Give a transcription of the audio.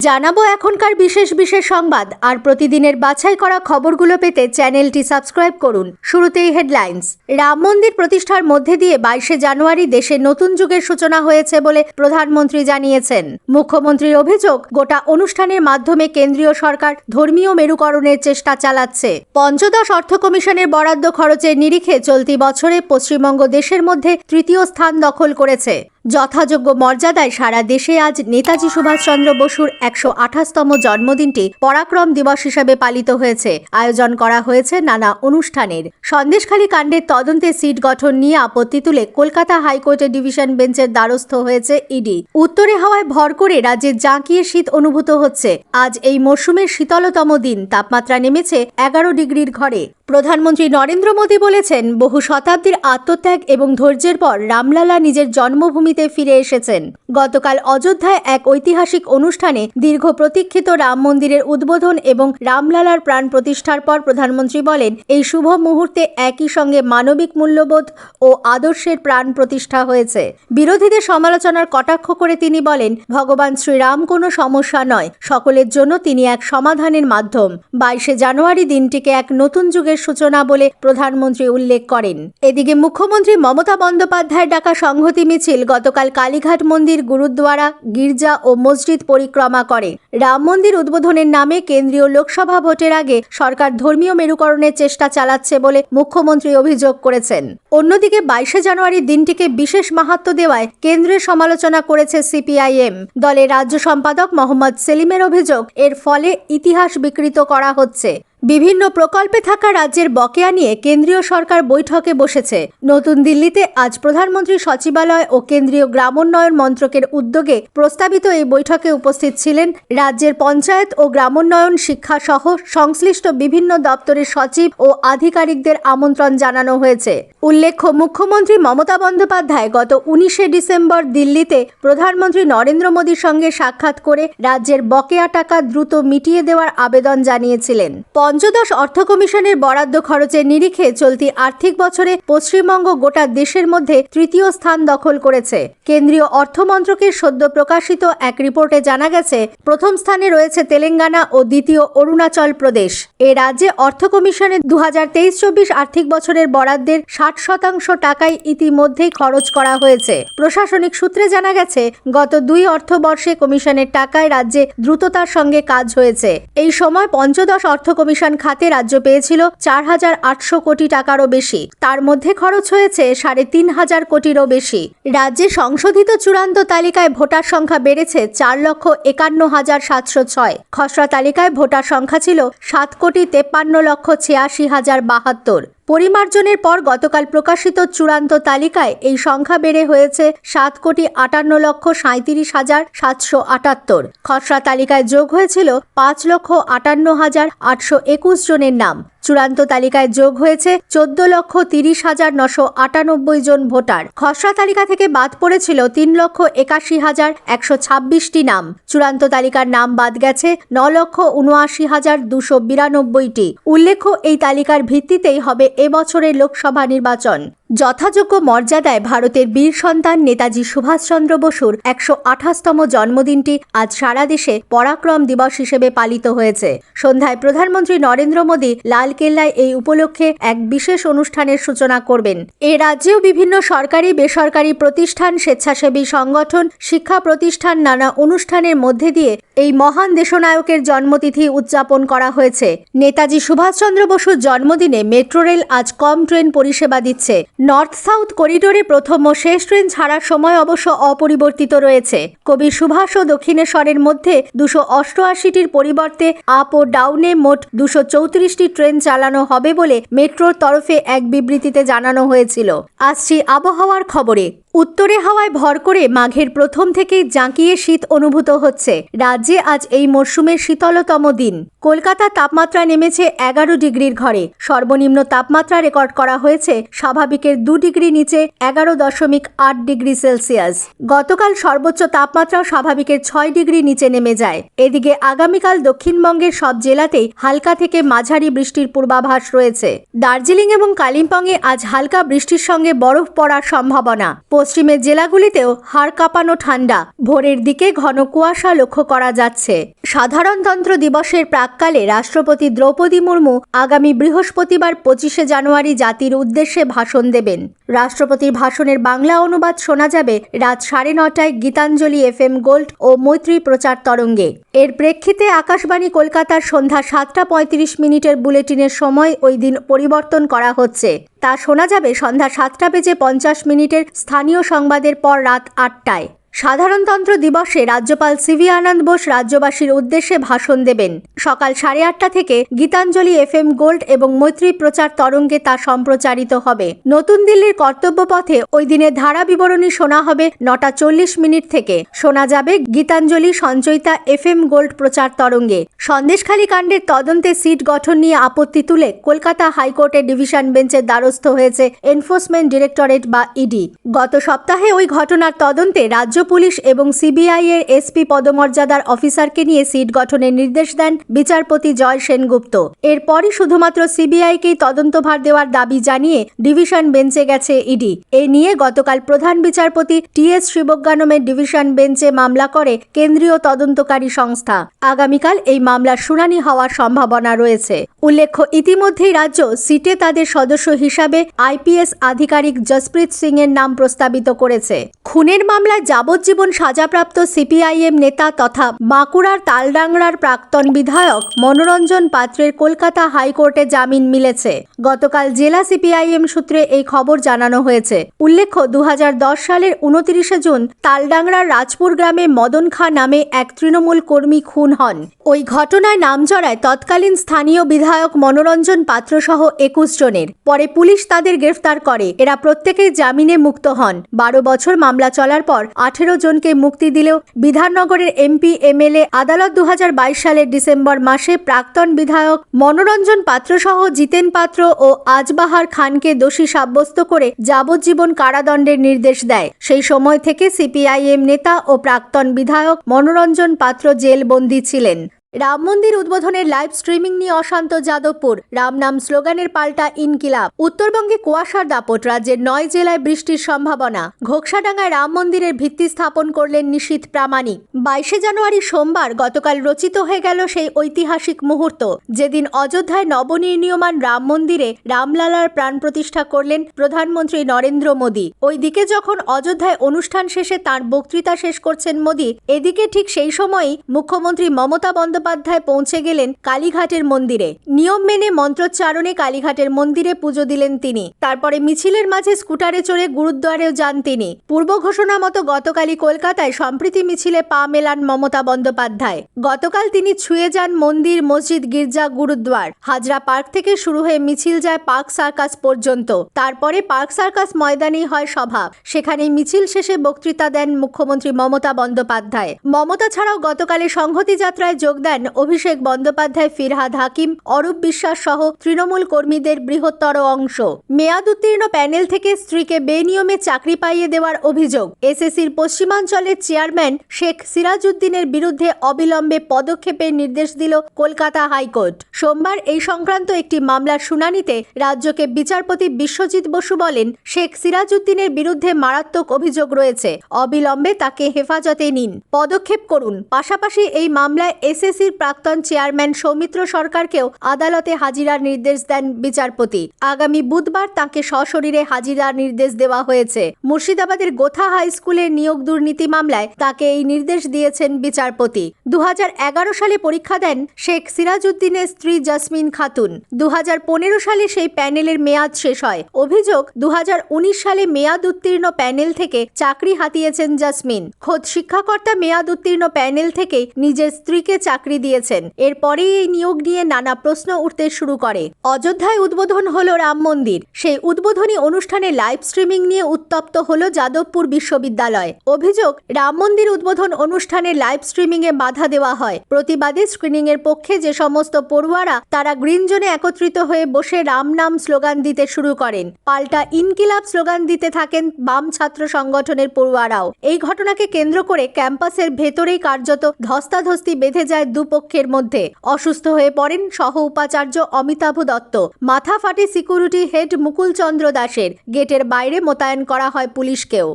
জানাবো এখনকার বিশেষ বিশেষ সংবাদ আর প্রতিদিনের বাছাই করা খবরগুলো পেতে চ্যানেলটি সাবস্ক্রাইব করুন। শুরুতেই হেডলাইন্স। রাম মন্দির প্রতিষ্ঠার মধ্যে দিয়ে 22শে জানুয়ারি দেশে নতুন যুগের সূচনা হয়েছে বলে প্রধানমন্ত্রী জানিয়েছেন। মুখ্যমন্ত্রীর অভিযোগ, গোটা অনুষ্ঠানের মাধ্যমে কেন্দ্রীয় সরকার ধর্মীয় মেরুকরণের চেষ্টা চালাচ্ছে। পঞ্চদশ অর্থ কমিশনের বরাদ্দ খরচের নিরিখে চলতি বছরে পশ্চিমবঙ্গ দেশের মধ্যে তৃতীয় স্থান দখল করেছে। যথাযোগ্য মর্যাদায় সারা দেশে আজ নেতাজি সুভাষচন্দ্র বসুর 128তম জন্মদিনটি পরাক্রম দিবস হিসেবে পালিত হয়েছে। আয়োজন করা হয়েছে নানা অনুষ্ঠানের। সন্দেশখালী কাণ্ডের তদন্তে সিট গঠন নিয়ে আপত্তি তুলে কলকাতা হাইকোর্টের ডিভিশন বেঞ্চের দ্বারস্থ হয়েছে ইডি। উত্তরে হাওয়ায় ভর করে রাজ্যে জাঁকিয়ে শীত অনুভূত হচ্ছে। আজ এই মরশুমের শীতলতম দিন, তাপমাত্রা নেমেছে 11 ডিগ্রির ঘরে। প্রধানমন্ত্রী নরেন্দ্র মোদী বলেছেন, বহু শতাব্দীর আত্মত্যাগ এবং ধৈর্যের পর রামলালা নিজের জন্মভূমিতে ফিরে এসেছেন। গতকাল অযোধ্যায় এক ঐতিহাসিক অনুষ্ঠানে দীর্ঘ প্রতীক্ষিত রাম মন্দিরের উদ্বোধন এবং রামলালার প্রাণ প্রতিষ্ঠার পর প্রধানমন্ত্রী বলেন, এই শুভ মুহূর্তে একই সঙ্গে মানবিক মূল্যবোধ ও আদর্শের প্রাণ প্রতিষ্ঠা হয়েছে। বিরোধীদের সমালোচনার কটাক্ষ করে তিনি বলেন, ভগবান শ্রীরাম কোনো সমস্যা নয়, সকলের জন্য তিনি এক সমাধানের মাধ্যম। 22শে জানুয়ারি দিনটিকে এক নতুন যুগের সূচনা বলে প্রধানমন্ত্রী উল্লেখ করেন। এদিকে মুখ্যমন্ত্রী মমতা বন্দ্যোপাধ্যায়ের ডাকা সংহতি মিছিল গতকাল কালীঘাট মন্দির, গুরুদ্বারা, গির্জা ও মসজিদ পরিক্রমা করে। রাম মন্দির উদ্বোধনের নামে কেন্দ্রীয় লোকসভা ভোটের আগে সরকার ধর্মীয় মেরুকরণের চেষ্টা চালাচ্ছে বলে মুখ্যমন্ত্রী অভিযোগ করেছেন। অন্যদিকে 22শে জানুয়ারি দিনটিকে বিশেষ মাহাত্ম্য দেওয়ায় কেন্দ্রের সমালোচনা করেছে সিপিআইএম। দলের রাজ্য সম্পাদক মোহাম্মদ সেলিমের অভিযোগ, এর ফলে ইতিহাস বিকৃত করা হচ্ছে। বিভিন্ন প্রকল্পে থাকা রাজ্যের বকেয়া নিয়ে কেন্দ্রীয় সরকার বৈঠকে বসেছে। নতুন দিল্লিতে আজ প্রধানমন্ত্রীর সচিবালয় ও কেন্দ্রীয় গ্রামোন্নয়ন মন্ত্রকের উদ্যোগে প্রস্তাবিত এই বৈঠকে উপস্থিত ছিলেন রাজ্যের পঞ্চায়েত ও গ্রামোন্নয়ন, শিক্ষা সহ সংশ্লিষ্ট বিভিন্ন দপ্তরের সচিব ও আধিকারিকদের আমন্ত্রণ জানানো হয়েছে। উল্লেখ্য, মুখ্যমন্ত্রী মমতা বন্দ্যোপাধ্যায় গত 19শে ডিসেম্বর দিল্লিতে প্রধানমন্ত্রী নরেন্দ্র মোদীর সঙ্গে সাক্ষাৎ করে রাজ্যের বকেয়া টাকা দ্রুত মিটিয়ে দেওয়ার আবেদন জানিয়েছিলেন। পঞ্চদশ অর্থ কমিশনের বরাদ্দ খরচের নিরিখে চলতি আর্থিক বছরে পশ্চিমবঙ্গ গোটা দেশের মধ্যে তৃতীয় স্থান দখল করেছে। কেন্দ্রীয় অর্থ মন্ত্রকের সদ্য প্রকাশিত এক রিপোর্টে জানা গেছে, প্রথম স্থানে রয়েছে তেলেঙ্গানা ও দ্বিতীয় অরুণাচল প্রদেশ। এ রাজ্যে অর্থ কমিশনের 2023-24 আর্থিক বছরের বরাদ্দের 60% টাকাই ইতিমধ্যেই খরচ করা হয়েছে। প্রশাসনিক সূত্রে জানা গেছে, গত 2 অর্থবর্ষে কমিশনের টাকায় রাজ্যে দ্রুততার সঙ্গে কাজ হয়েছে। এই সময় পঞ্চদশ অর্থ কমিশন খাতে রাজ্য পেয়েছিল 4,800 কোটি টাকারও বেশি। তার মধ্যে খরচ হয়েছে 3,500 কোটিরও বেশি। রাজ্যে সংশোধিত চূড়ান্ত তালিকায় ভোটার সংখ্যা বেড়েছে 4,51,706। খসড়া তালিকায় ভোটার সংখ্যা ছিল 7,53,86,072। পরিমার্জনের পর গতকাল প্রকাশিত চূড়ান্ত তালিকায় এই সংখ্যা বেড়ে হয়েছে 7,58,37,778। খসড়া তালিকায় যোগ হয়েছিল 5,58,821 জনের নাম। চূড়ান্ত তালিকায় যোগ হয়েছে 14,30,998 জন ভোটার। খসড়া তালিকা থেকে বাদ পড়েছিল 3,81,126টি নাম। চূড়ান্ত তালিকার নাম বাদ গেছে 9,79,292টি। উল্লেখ্য, এই তালিকার ভিত্তিতেই হবে এবছরের লোকসভা নির্বাচন। যথাযোগ্য মর্যাদায় ভারতের বীর সন্তান নেতাজি সুভাষচন্দ্র বসুর 128তম জন্মদিনটি আজ সারা দেশে পরাক্রম দিবস হিসেবে পালিত হয়েছে। সন্ধ্যায় প্রধানমন্ত্রী নরেন্দ্র মোদী লালকেল্লায় এই উপলক্ষে এক বিশেষ অনুষ্ঠানের সূচনা করবেন। এ রাজ্যেও বিভিন্ন সরকারি, বেসরকারি প্রতিষ্ঠান, স্বেচ্ছাসেবী সংগঠন, শিক্ষা প্রতিষ্ঠান, নানা অনুষ্ঠানের মধ্যে দিয়ে এই মহান দেশনায়কের জন্মতিথি উদযাপন করা হয়েছে। নেতাজি সুভাষচন্দ্র বসুর জন্মদিনে মেট্রো রেল আজ কম ট্রেন পরিষেবা দিচ্ছে। নর্থ সাউথ করিডোরে প্রথম ও শেষ ট্রেন ছাড়ার সময় অবশ্য অপরিবর্তিত রয়েছে। কবি সুভাষ ও দক্ষিণেশ্বরের মধ্যে 288টির পরিবর্তে আপ ও ডাউনে মোট 234টি ট্রেন চালানো হবে বলে মেট্রোর তরফে এক বিবৃতিতে জানানো হয়েছিল। আসছি আবহাওয়ার খবরে। উত্তরে হাওয়ায় ভর করে মাঘের প্রথম থেকেই জাঁকিয়ে শীত অনুভূত হচ্ছে। রাজ্যে আজ এই মরশুমের শীতলতম দিন। কলকাতার তাপমাত্রা নেমেছে 11 ডিগ্রির ঘরে। সর্বনিম্ন তাপমাত্রা রেকর্ড করা হয়েছে স্বাভাবিকের স্বাভাবিকের 2 ডিগ্রি নিচে 11.8 ডিগ্রি সেলসিয়াস। গতকাল সর্বোচ্চ তাপমাত্রাও স্বাভাবিকের 6 ডিগ্রি নিচে নেমে যায়। এদিকে আগামীকাল দক্ষিণবঙ্গের সব জেলাতেই হালকা থেকে মাঝারি বৃষ্টির পূর্বাভাস রয়েছে। দার্জিলিং এবং কালিম্পংয়ে আজ হালকা বৃষ্টির সঙ্গে বরফ পড়ার সম্ভাবনা। পশ্চিমের জেলাগুলিতেও হাড় কাঁপানো ঠান্ডা, ভোরের দিকে ঘন কুয়াশা লক্ষ্য করা যাচ্ছে। সাধারণতন্ত্র দিবসের প্রাক্কালে রাষ্ট্রপতি দ্রৌপদী মুর্মু আগামী বৃহস্পতিবার 25শে জানুয়ারি জাতির উদ্দেশ্যে ভাষণ দেবেন। রাষ্ট্রপতির ভাষণের বাংলা অনুবাদ শোনা যাবে রাত 9:30টায় গীতাঞ্জলি FM গোল্ড ও মৈত্রী প্রচার তরঙ্গে। এর প্রেক্ষিতে আকাশবাণী কলকাতার সন্ধ্যা 7:35 বুলেটিনের সময় ওই দিন পরিবর্তন করা হচ্ছে। তা শোনা যাবে সন্ধ্যা 7:50 স্থানীয় সংবাদের পর রাত 8টায়। সাধারণতন্ত্র দিবসে রাজ্যপাল CV আনন্দ বোস রাজ্যবাসীর উদ্দেশ্যে ভাষণ দেবেন। সকাল 8:30 থেকে গীতাঞ্জলি FM গোল্ড এবং মৈত্রী প্রচার তরঙ্গে তা সম্প্রচারিত হবে। নতুন দিল্লির কর্তব্য পথে ওই দিনের ধারা বিবরণী শোনা হবে 9:40 থেকে। শোনা যাবে গীতাঞ্জলি সঞ্চয়িতা FM গোল্ড প্রচার তরঙ্গে। সন্দেশখালী কাণ্ডের তদন্তে সিট গঠন নিয়ে আপত্তি তুলে কলকাতা হাইকোর্টের ডিভিশন বেঞ্চের দ্বারস্থ হয়েছে এনফোর্সমেন্ট ডিরেক্টরেট বা ইডি। গত সপ্তাহে ওই ঘটনার তদন্তে রাজ্য পুলিশ এবং CBI এর SP পদমর্যাদার অফিসারকে নিয়ে সিট গঠনের নির্দেশ দেন বিচারপতি জয় সেনগুপ্ত। এরপরই শুধুমাত্র CBI-কেই তদন্তভার দেওয়ার দাবি জানিয়ে ডিভিশন বেঞ্চে গেছে ইডি। এ নিয়ে গতকাল প্রধান বিচারপতি TS শিবজ্ঞানমের ডিভিশন বেঞ্চে মামলা করে কেন্দ্রীয় তদন্তকারী সংস্থা। আগামীকাল এই মামলার শুনানি হওয়ার সম্ভাবনা রয়েছে। উল্লেখ্য, ইতিমধ্যেই রাজ্য সিটে তাদের সদস্য হিসাবে IPS আধিকারিক জসপ্রীত সিং এর নাম প্রস্তাবিত করেছে। খুনের মামলায় যাবজ্জীবন সাজাপ্রাপ্ত CPIM নেতা তথা বাঁকুড়ার তালডাংরার প্রাক্তন বিধায়ক মনোরঞ্জন পাত্রের কলকাতা হাইকোর্টে জামিন মিলেছে। গতকাল জেলা CPIM সূত্রে এই খবর জানানো হয়েছে। উল্লেখ্য, 2010 সালের 29শে জুন তালডাংরার রাজপুর গ্রামে মদন খাঁ নামে এক তৃণমূল কর্মী খুন হন। ওই ঘটনায় নাম জড়ায় তৎকালীন স্থানীয় বিধায়ক মনোরঞ্জন পাত্র সহ 21 জনের। পরে পুলিশ তাদের গ্রেফতার করে। এরা প্রত্যেকেই জামিনে মুক্ত হন। 12 বছর মামলা চলার পর 18 জনকে মুক্তি দিলেও বিধাননগরের MP MLA আদালত 2022 সালের ডিসেম্বর মাসে প্রাক্তন বিধায়ক মনোরঞ্জন পাত্র সহ জিতেন পাত্র ও আজবাহার খানকে দোষী সাব্যস্ত করে যাবজ্জীবন কারাদণ্ডের নির্দেশ দেয়। সেই সময় থেকে CPIM নেতা ও প্রাক্তন বিধায়ক মনোরঞ্জন পাত্র জেলবন্দী ছিলেন। রাম মন্দির উদ্বোধনের লাইভ স্ট্রিমিং নিয়ে অশান্ত যাদবপুর। রাম নাম স্লোগানের পাল্টা ইনকিলাব। উত্তরবঙ্গে কুয়াশার দাপট, রাজ্যের 9 জেলায় বৃষ্টির সম্ভাবনা। ঘোকসাডাঙ্গায় রাম মন্দিরের ভিত্তি স্থাপন করলেন নিশীথ প্রামাণিক। 22শে জানুয়ারি সোমবার গতকাল রচিত হয়ে গেল সেই ঐতিহাসিক মুহূর্ত, যেদিন অযোধ্যায় নবনির্মীয়মান রাম মন্দিরে রামলালার প্রাণ প্রতিষ্ঠা করলেন প্রধানমন্ত্রী নরেন্দ্র মোদী। ওইদিকে যখন অযোধ্যায় অনুষ্ঠান শেষে তাঁর বক্তৃতা শেষ করছেন মোদী, এদিকে ঠিক সেই সময়ই মুখ্যমন্ত্রী মমতা বন্দ্যোপাধ্যায় পৌঁছে গেলেন কালীঘাটের মন্দিরে। নিয়ম মেনে মন্ত্রোচ্চারণে কালীঘাটের মন্দিরে পুজো দিলেন তিনি। তারপরে মিছিলের মাঝে স্কুটারে চড়ে গুরুদ্বারেও যান তিনি। পূর্ব ঘোষণা মতো গতকালই কলকাতায় সম্প্রীতি মিছিলে পা মেলান মমতা বন্দ্যোপাধ্যায়। গতকাল তিনি ছুঁয়ে যান মন্দির, মসজিদ, গির্জা, গুরুদ্বার। হাজরা পার্ক থেকে শুরু হয়ে মিছিল যায় পার্ক সার্কাস পর্যন্ত। তারপরে পার্ক সার্কাস ময়দানেই হয় সভা। সেখানেই মিছিল শেষে বক্তৃতা দেন মুখ্যমন্ত্রী মমতা বন্দ্যোপাধ্যায়। মমতা ছাড়াও গতকালের সংহতি যাত্রায় যোগ দেন অভিষেক বন্দ্যোপাধ্যায়, ফিরহাদ হাকিম, অরূপ বিশ্বাস সহ তৃণমূল কর্মীদের বৃহত্তর অংশ। মেয়াদ উত্তীর্ণ প্যানেল থেকে স্ত্রীকে বেনিয়মে চাকরি পাইয়ে দেওয়ার অভিযোগ। SSCর পশ্চিমাঞ্চলের চেয়ারম্যান শেখ সিরাজউদ্দিনের বিরুদ্ধে অবিলম্বে পদক্ষেপের নির্দেশ দিল কলকাতা হাইকোর্ট। সোমবার এই সংক্রান্ত একটি মামলার শুনানিতে রাজ্যকে বিচারপতি বিশ্বজিৎ বসু বলেন, শেখ সিরাজউদ্দিনের বিরুদ্ধে মারাত্মক অভিযোগ রয়েছে। অবিলম্বে তাকে হেফাজতে নিন, পদক্ষেপ করুন। পাশাপাশি এই মামলায় SSCর প্রাক্তন চেয়ারম্যান সৌমিত্র সরকারকেও আদালতে হাজিরার নির্দেশ দেন বিচারপতি। আগামী বুধবার তাঁকে সশরীরে হাজিরার নির্দেশ দেওয়া হয়েছে। মুর্শিদাবাদের গোথা হাই স্কুলের নিয়োগ দুর্নীতি মামলায় তাকে এই নির্দেশ দিয়েছেন বিচারপতি। 2011 সালে পরীক্ষা দেন শেখ সিরাজউদ্দিনের স্ত্রী জসমিন খাতুন। 2015 সালে সেই প্যানেলের মেয়াদ শেষ হয়। অভিযোগ, 2019 সালে মেয়াদ উত্তীর্ণ প্যানেল থেকে চাকরি হাতিয়েছেন জসমিন। খোদ শিক্ষাকর্তা মেয়াদ উত্তীর্ণ প্যানেল থেকে নিজের স্ত্রীকে চাকরি চাকরি দিয়েছেন। এরপরেই এই নিয়োগ নিয়ে নানা প্রশ্ন উঠতে শুরু করে। অযোধ্যায় উদ্বোধন হলো রাম মন্দির, সেই উদ্বোধনী অনুষ্ঠানে লাইভ স্ট্রিমিং নিয়ে উত্তপ্ত হলো যাদবপুর বিশ্ববিদ্যালয়। অভিযোগ, রাম মন্দির উদ্বোধন অনুষ্ঠানে লাইভ স্ট্রিমিং এ বাধা দেওয়া হয়। প্রতিবাদী স্ক্রিনিং এর পক্ষে যে সমস্ত পড়ুয়ারা তারা গ্রিন জোনে একত্রিত হয়ে বসে রাম নাম স্লোগান দিতে শুরু করেন। পাল্টা ইনকিলাব স্লোগান দিতে থাকেন বাম ছাত্র সংগঠনের পড়ুয়ারাও। এই ঘটনাকে কেন্দ্র করে ক্যাম্পাসের ভেতরেই কার্যত ধস্তাধস্তি বেঁধে যায় দুপক্ষের মধ্যে। অসুস্থ হয়ে পড়েন সহ উপাচার্য অমিতাভ দত্ত। মাথা ফাটে সিকিউরিটি হেড মুকুল চন্দ্র দাসের। গেটের বাইরে মোতায়েন করা হয় পুলিশকেও।